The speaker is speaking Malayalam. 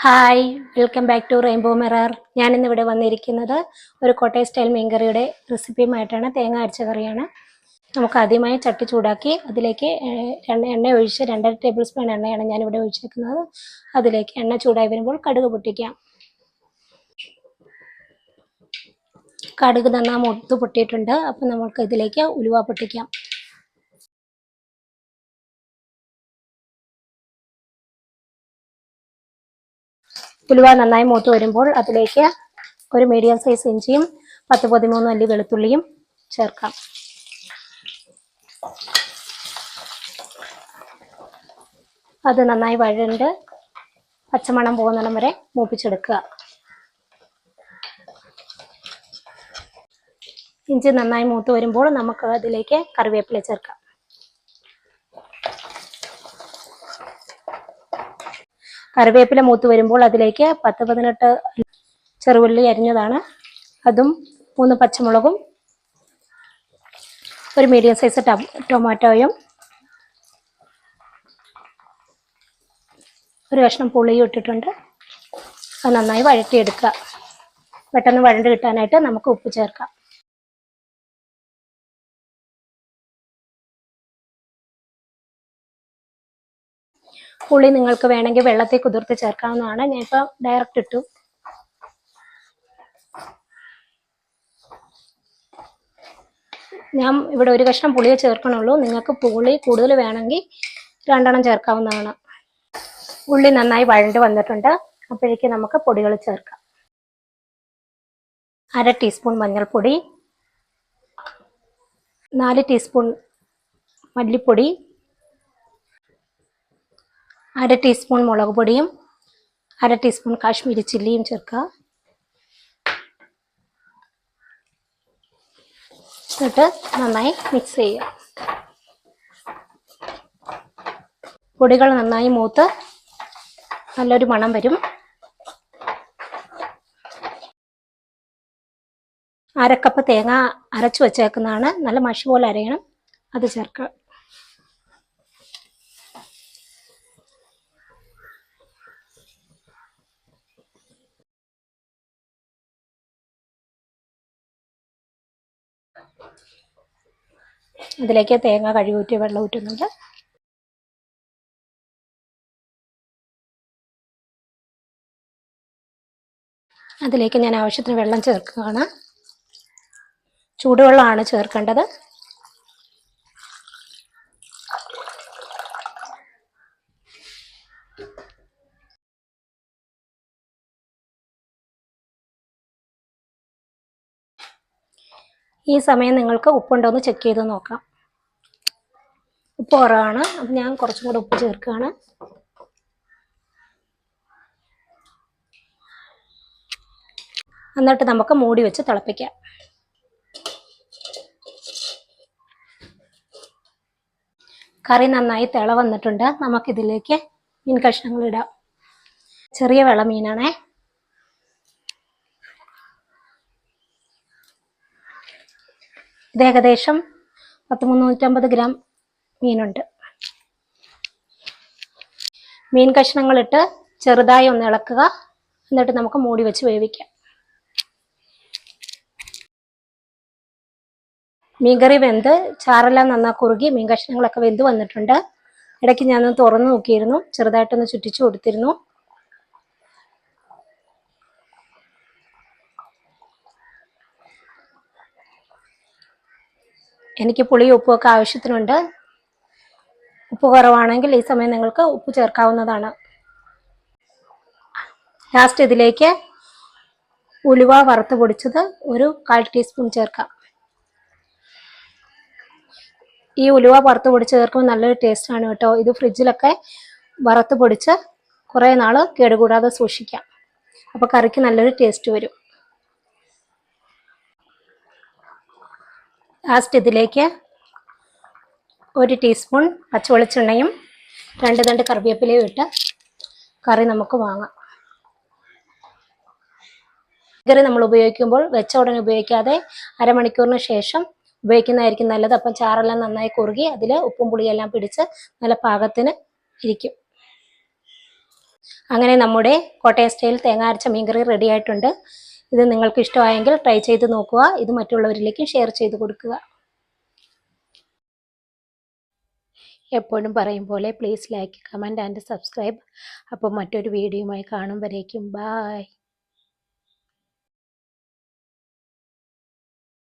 Hi, welcome back to rainbow mirror. ഞാനിന്നിവിടെ വന്നിരിക്കുന്നത് ഒരു കോട്ടയം സ്റ്റൈൽ മീൻകറിയുടെ റെസിപ്പിയുമായിട്ടാണ്. തേങ്ങ അരച്ച കറിയാണ്. നമുക്ക് ആദ്യമായി ചട്ടി ചൂടാക്കി അതിലേക്ക് എണ്ണ ഒഴിച്ച് 2.5 ടേബിൾ സ്പൂൺ എണ്ണയാണ് ഞാനിവിടെ ഒഴിച്ചിരിക്കുന്നത്. അതിലേക്ക് എണ്ണ ചൂടായി വരുമ്പോൾ കടുക് പൊട്ടിക്കാം. കടുക് നന്നായി മൂത്ത് പൊട്ടിയിട്ടുണ്ട്. അപ്പം നമുക്ക് ഇതിലേക്ക് ഉലുവ പൊട്ടിക്കാം. ഉലുവ നന്നായി മൂത്ത് വരുമ്പോൾ അതിലേക്ക് ഒരു മീഡിയം സൈസ് ഇഞ്ചിയും 10-13 അല്ലി വെളുത്തുള്ളിയും ചേർക്കാം. അത് നന്നായി വഴണ്ട് പച്ചമണം പോകുന്നിടം വരെ മൂപ്പിച്ചെടുക്കുക. ഇഞ്ചി നന്നായി മൂത്ത് വരുമ്പോൾ നമുക്ക് അതിലേക്ക് കറിവേപ്പില ചേർക്കാം. കറിവേപ്പില മൂത്ത് വരുമ്പോൾ അതിലേക്ക് 10-18 ചെറുള്ളി അരിഞ്ഞതാണ്, അതും 3 പച്ചമുളകും ഒരു മീഡിയം സൈസ് ടൊമാറ്റോയും ഒരു കഷ്ണം പുളിയും ഇട്ടിട്ടുണ്ട്. അത് നന്നായി വഴറ്റിയെടുക്കുക. പെട്ടെന്ന് വഴണ്ട് കിട്ടാനായിട്ട് നമുക്ക് ഉപ്പ് ചേർക്കാം. പുളി നിങ്ങൾക്ക് വേണമെങ്കിൽ വെള്ളത്തിൽ കുതിർത്ത് ചേർക്കാവുന്നതാണ്. ഞാനിപ്പോൾ ഡയറക്റ്റ് ഇട്ടു. ഞാൻ ഇവിടെ ഒരു കഷ്ണം പുളിയെ ചേർക്കണുള്ളൂ. നിങ്ങൾക്ക് പുളി കൂടുതൽ വേണമെങ്കിൽ 2 ചേർക്കാവുന്നതാണ്. ഉള്ളി നന്നായി വഴണ്ട് വന്നിട്ടുണ്ട്. അപ്പോഴേക്ക് നമുക്ക് പൊടികൾ ചേർക്കാം. 1/2 ടീസ്പൂൺ മഞ്ഞൾപ്പൊടി, 4 ടീസ്പൂൺ മല്ലിപ്പൊടി, 1/2 ടീസ്പൂൺ മുളക് പൊടിയും 1/2 ടീസ്പൂൺ കാശ്മീരി ചില്ലിയും ചേർക്കുക. എന്നിട്ട് നന്നായി മിക്സ് ചെയ്യുക. പൊടികൾ നന്നായി മൂത്ത് നല്ലൊരു മണം വരും. 1/2 കപ്പ് തേങ്ങ അരച്ചു വച്ചേക്കുന്നതാണ്. നല്ല മഷി പോലെ അരയണം. അത് ചേർക്കുക. അതിലേക്ക് തേങ്ങ കഴുകിയൂറ്റിയ വെള്ളം ഊറ്റുന്നുണ്ട്. അതിലേക്ക് ഞാൻ ആവശ്യത്തിന് വെള്ളം ചേർക്കുകയാണ്. ചൂടുവെള്ളമാണ് ചേർക്കേണ്ടത്. ഈ സമയം നിങ്ങൾക്ക് ഉപ്പുണ്ടോ എന്ന് ചെക്ക് ചെയ്ത് നോക്കാം. ഉപ്പ് കുറവാണ്, അപ്പം ഞാൻ കുറച്ചും കൂടെ ഉപ്പ് ചേർക്കുകയാണ്. എന്നിട്ട് നമുക്ക് മൂടി വെച്ച് തിളപ്പിക്കാം. കറി നന്നായി തിള വന്നിട്ടുണ്ട്. നമുക്കിതിലേക്ക് മീൻ കഷ്ണങ്ങൾ ഇടാം. ചെറിയ വെള്ള മീനാണേ. ഇത് ഏകദേശം 350 ഗ്രാം മീനുണ്ട്. മീൻ കഷ്ണങ്ങളിട്ട് ചെറുതായി ഒന്ന് ഇളക്കുക. എന്നിട്ട് നമുക്ക് മൂടി വെച്ച് വേവിക്കാം. മീൻകറി വെന്ത് ചാറെല്ലാം നന്നായി കുറുകി മീൻ കഷ്ണങ്ങളൊക്കെ വെന്ത് വന്നിട്ടുണ്ട്. ഇടയ്ക്ക് ഞാനൊന്ന് തുറന്നു നോക്കിയിരുന്നു, ചെറുതായിട്ടൊന്ന് ചുറ്റിച്ചു കൊടുത്തിരുന്നു. എനിക്ക് പുളിയും ഉപ്പുമൊക്കെ ആവശ്യത്തിനുണ്ട്. ഉപ്പ് കുറവാണെങ്കിൽ ഈ സമയം നിങ്ങൾക്ക് ഉപ്പ് ചേർക്കാവുന്നതാണ്. ലാസ്റ്റ് ഇതിലേക്ക് ഉലുവ വറുത്ത് പൊടിച്ചത് ഒരു 1/4 ടീസ്പൂൺ ചേർക്കാം. ഈ ഉലുവ വറുത്ത് പൊടിച്ച് ചേർക്കുമ്പോൾ നല്ലൊരു ടേസ്റ്റാണ് കേട്ടോ. ഇത് ഫ്രിഡ്ജിലൊക്കെ വറുത്ത് പൊടിച്ച് കുറേ നാൾ കേടുകൂടാതെ സൂക്ഷിക്കാം. അപ്പോൾ കറിക്ക് നല്ലൊരു ടേസ്റ്റ് വരും. ലാസ്റ്റ് ഇതിലേക്ക് 1 ടീസ്പൂൺ പച്ചവെളിച്ചെണ്ണയും 2 തണ്ട് കറിവേപ്പിലയും ഇട്ട് കറി നമുക്ക് വാങ്ങാം. കറി നമ്മൾ ഉപയോഗിക്കുമ്പോൾ വെച്ച ഉടനെ ഉപയോഗിക്കാതെ അരമണിക്കൂറിന് ശേഷം ഉപയോഗിക്കുന്നതായിരിക്കും നല്ലത്. അപ്പം ചാറെല്ലാം നന്നായി കുറുകി അതിൽ ഉപ്പും പുളിയെല്ലാം പിടിച്ച് നല്ല പാകത്തിന് ഇരിക്കും. അങ്ങനെ നമ്മുടെ കോട്ടയം സ്റ്റൈൽ തേങ്ങ അരച്ച മീൻകറി റെഡി ആയിട്ടുണ്ട്. ഇത് നിങ്ങൾക്ക് ഇഷ്ടമായെങ്കിൽ ട്രൈ ചെയ്ത് നോക്കുക. ഇത് മറ്റുള്ളവരിലേക്ക് ഷെയർ ചെയ്ത് കൊടുക്കുക. എപ്പോഴും പറയും പോലെ please like, comment and subscribe. അപ്പോൾ മറ്റൊരു വീഡിയോയുമായി കാണും വരേക്കും ബായ്.